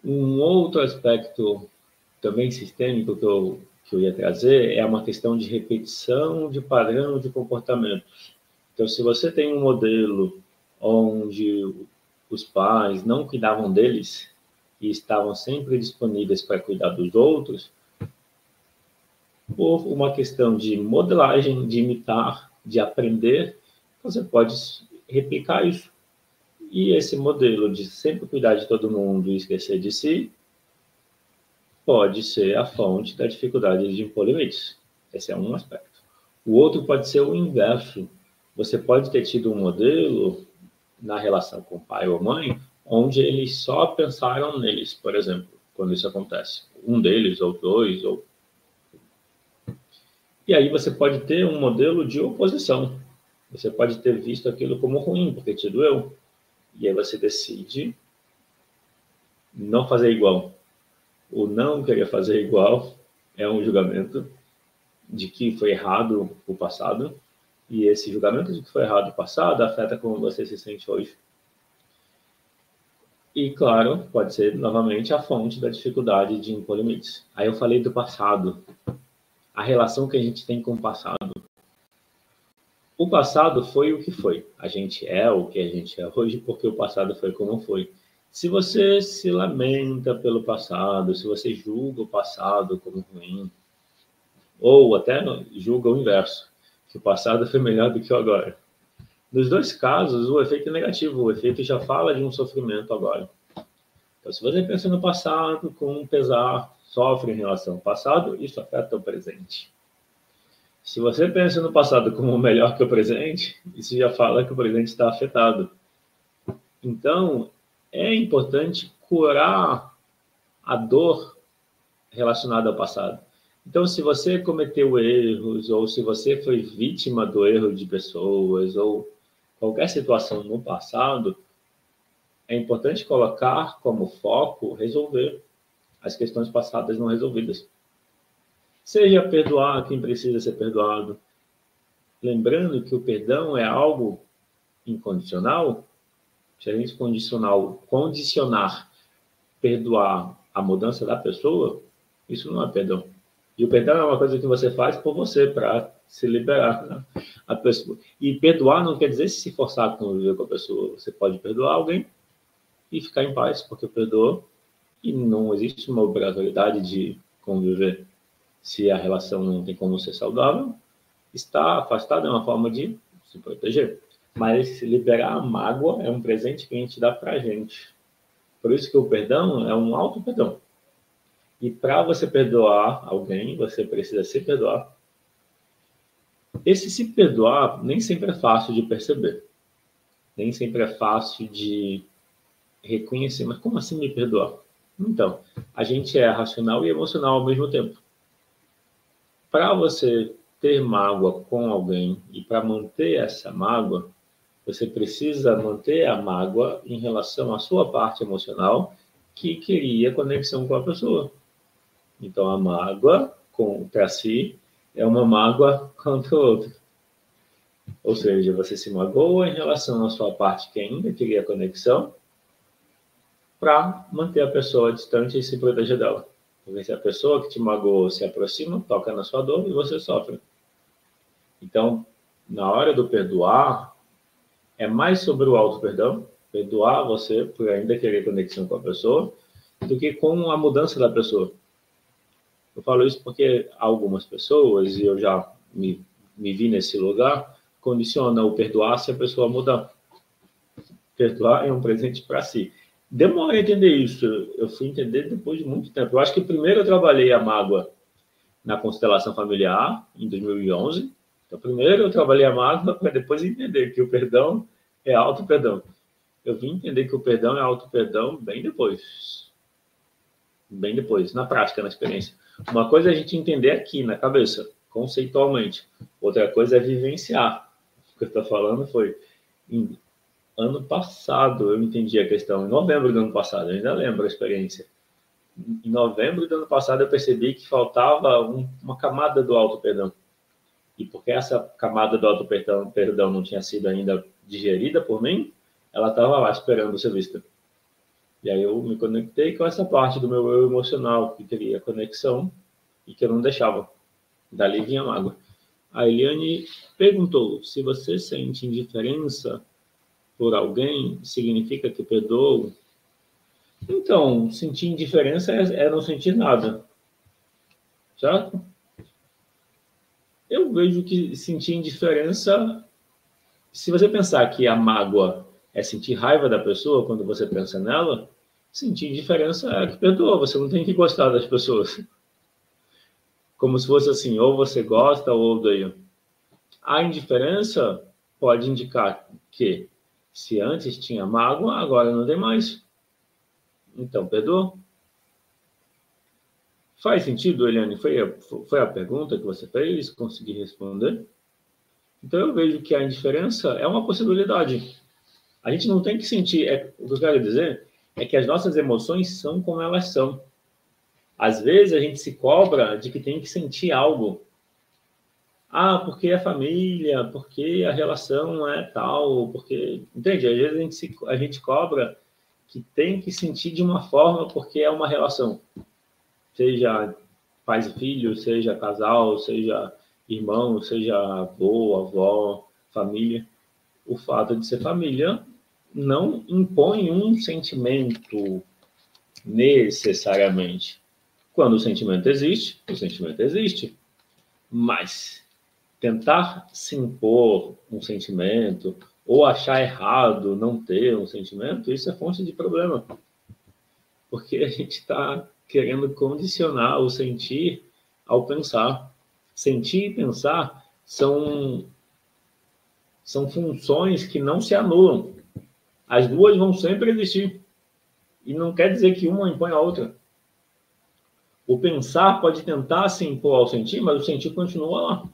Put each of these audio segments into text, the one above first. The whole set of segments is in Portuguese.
Um outro aspecto também sistêmico que eu ia trazer é uma questão de repetição de padrão de comportamento. Então, se você tem um modelo onde os pais não cuidavam deles e estavam sempre disponíveis para cuidar dos outros, por uma questão de modelagem, de imitar, de aprender, você pode replicar isso. E esse modelo de sempre cuidar de todo mundo e esquecer de si pode ser a fonte da dificuldade de impor limites. Esse é um aspecto. O outro pode ser o inverso. Você pode ter tido um modelo na relação com o pai ou mãe, onde eles só pensaram neles, por exemplo, quando isso acontece. Um deles, ou dois, ou... E aí você pode ter um modelo de oposição. Você pode ter visto aquilo como ruim, porque te doeu. E aí você decide não fazer igual. O não querer fazer igual é um julgamento de que foi errado o passado, e esse julgamento de que foi errado o passado afeta como você se sente hoje. E, claro, pode ser, novamente, a fonte da dificuldade de impor limites. Aí eu falei do passado, a relação que a gente tem com o passado. O passado foi o que foi. A gente é o que a gente é hoje porque o passado foi como foi. Se você se lamenta pelo passado, se você julga o passado como ruim, ou até julga o inverso, que o passado foi melhor do que o agora. Nos dois casos, o efeito é negativo, o efeito já fala de um sofrimento agora. Então, se você pensa no passado com um pesar, sofre em relação ao passado, isso afeta o presente. Se você pensa no passado como melhor que o presente, isso já fala que o presente está afetado. Então, é importante curar a dor relacionada ao passado. Então, se você cometeu erros, ou se você foi vítima do erro de pessoas, ou qualquer situação no passado, é importante colocar como foco resolver as questões passadas não resolvidas. Seja perdoar quem precisa ser perdoado, lembrando que o perdão é algo incondicional. Se a gente condicionar perdoar a mudança da pessoa, isso não é perdão. E o perdão é uma coisa que você faz por você, para se liberar, né? A pessoa. E perdoar não quer dizer se forçar a conviver com a pessoa. Você pode perdoar alguém e ficar em paz, porque perdoou, e não existe uma obrigatoriedade de conviver. Se a relação não tem como ser saudável, estar afastado é uma forma de se proteger. Mas liberar a mágoa é um presente que a gente dá para a gente. Por isso que o perdão é um auto-perdão. E para você perdoar alguém, você precisa se perdoar. Esse se perdoar nem sempre é fácil de perceber. Nem sempre é fácil de reconhecer. Mas como assim me perdoar? Então, a gente é racional e emocional ao mesmo tempo. Para você ter mágoa com alguém e para manter essa mágoa, você precisa manter a mágoa em relação à sua parte emocional que queria conexão com a pessoa. Então, a mágoa para si é uma mágoa contra o outro. Ou seja, você se magoa em relação à sua parte que ainda queria conexão para manter a pessoa distante e se proteger dela. Porque se a pessoa que te magoou se aproxima, toca na sua dor e você sofre. Então, na hora do perdoar, é mais sobre o auto-perdão, perdoar você por ainda querer conexão com a pessoa, do que com a mudança da pessoa. Eu falo isso porque algumas pessoas, e eu já me vi nesse lugar, condicionam o perdoar se a pessoa mudar. Perdoar é um presente para si. Demora a entender isso. Eu fui entender depois de muito tempo. Eu acho que primeiro eu trabalhei a mágoa na constelação familiar, em 2011. Então, primeiro eu trabalhei a mágoa para depois entender que o perdão é auto-perdão. Eu vim entender que o perdão é auto-perdão bem depois. Bem depois, na prática, na experiência. Uma coisa é a gente entender aqui, na cabeça, conceitualmente. Outra coisa é vivenciar. O que eu estou falando foi... Ano passado eu entendi a questão, em novembro do ano passado, eu ainda lembro a experiência. Em novembro do ano passado eu percebi que faltava uma camada do auto-perdão. E porque essa camada do auto-perdão não tinha sido ainda digerida por mim, ela estava lá esperando ser vista. E aí eu me conectei com essa parte do meu eu emocional, que queria conexão e que eu não deixava. Dali vinha a mágoa. A Eliane perguntou: se você sente indiferença por alguém, significa que perdoou? Então, sentir indiferença é não sentir nada, certo? Eu vejo que sentir indiferença, se você pensar que a mágoa é sentir raiva da pessoa quando você pensa nela, sentir indiferença é que perdoa, você não tem que gostar das pessoas. Como se fosse assim, ou você gosta ou odeia. A indiferença pode indicar que se antes tinha mágoa, agora não tem mais. Então, perdoa. Faz sentido, Eliane? Foi a pergunta que você fez? Consegui responder? Então, eu vejo que a indiferença é uma possibilidade. A gente não tem que sentir... o que eu quero dizer é que as nossas emoções são como elas são. Às vezes, a gente se cobra de que tem que sentir algo. Ah, porque a família, porque a relação é tal, porque... Entende? Às vezes a gente cobra que tem que sentir de uma forma porque é uma relação. Seja pais e filhos, seja casal, seja irmão, seja avô, avó, família. O fato de ser família não impõe um sentimento necessariamente. Quando o sentimento existe. Mas tentar se impor um sentimento ou achar errado não ter um sentimento, isso é fonte de problema. Porque a gente está querendo condicionar o sentir ao pensar. Sentir e pensar são funções que não se anulam. As duas vão sempre existir. E não quer dizer que uma impõe a outra. O pensar pode tentar se impor ao sentir, mas o sentir continua lá.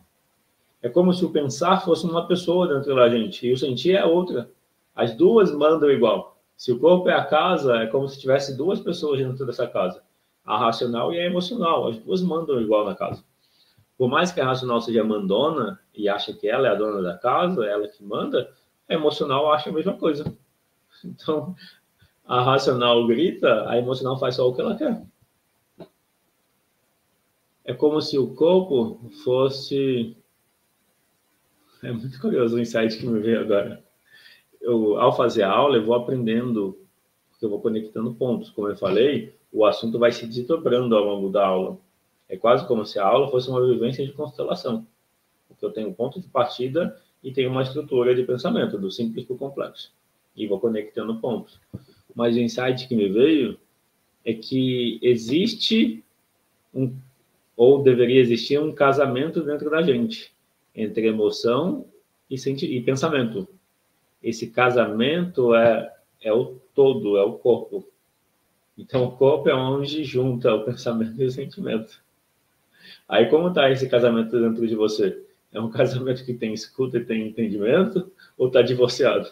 É como se o pensar fosse uma pessoa dentro da gente e o sentir é outra. As duas mandam igual. Se o corpo é a casa, é como se tivesse duas pessoas dentro dessa casa. A racional e a emocional. As duas mandam igual na casa. Por mais que a racional seja mandona e acha que ela é a dona da casa, ela que manda, a emocional acha a mesma coisa. Então, a racional grita, a emocional faz só o que ela quer. É como se o corpo fosse... É muito curioso o insight que me veio agora. Ao fazer a aula, eu vou aprendendo, porque eu vou conectando pontos. Como eu falei, o assunto vai se desdobrando ao longo da aula. É quase como se a aula fosse uma vivência de constelação. Porque eu tenho um ponto de partida e tenho uma estrutura de pensamento, do simples para o complexo. E vou conectando pontos. Mas o insight que me veio é que existe ou deveria existir um casamento dentro da gente, entre emoção e pensamento. Esse casamento é o todo, é o corpo. Então, o corpo é onde junta o pensamento e o sentimento. Aí, como está esse casamento dentro de você? É um casamento que tem escuta e tem entendimento? Ou está divorciado?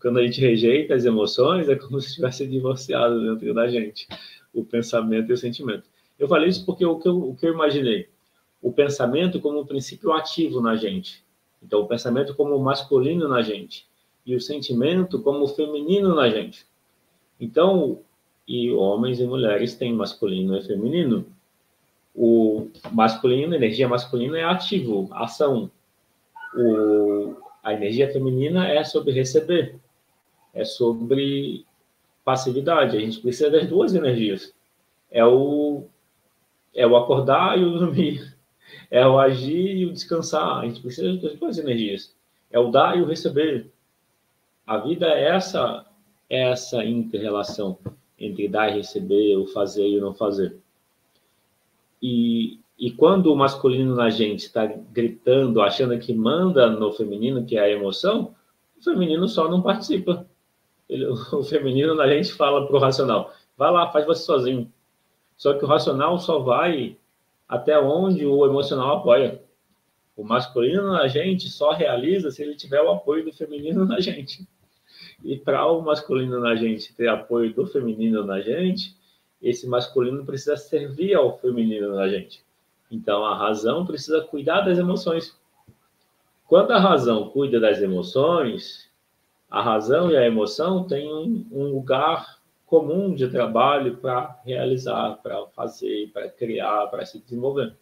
Quando a gente rejeita as emoções, é como se estivesse divorciado dentro da gente. O pensamento e o sentimento. Eu falei isso porque o que eu imaginei? O pensamento como um princípio ativo na gente. Então, o pensamento como masculino na gente. E o sentimento como feminino na gente. Então, e homens e mulheres têm masculino e feminino. O masculino, a energia masculina é ativo, ação. A energia feminina é sobre receber. É sobre passividade. A gente precisa das duas energias. É o acordar e o dormir. É o agir e o descansar. A gente precisa das duas energias. É o dar e o receber. A vida é essa inter-relação entre dar e receber, o fazer e o não fazer. E quando o masculino na gente está gritando, achando que manda no feminino, que é a emoção, o feminino só não participa. O feminino na gente fala para o racional, vai lá, faz você sozinho. Só que o racional só vai até onde o emocional apoia. O masculino na gente só realiza se ele tiver o apoio do feminino na gente. E para o masculino na gente ter apoio do feminino na gente, esse masculino precisa servir ao feminino na gente. Então, a razão precisa cuidar das emoções. Quando a razão cuida das emoções, a razão e a emoção têm um lugar comum de trabalho para realizar, para fazer, para criar, para se desenvolver.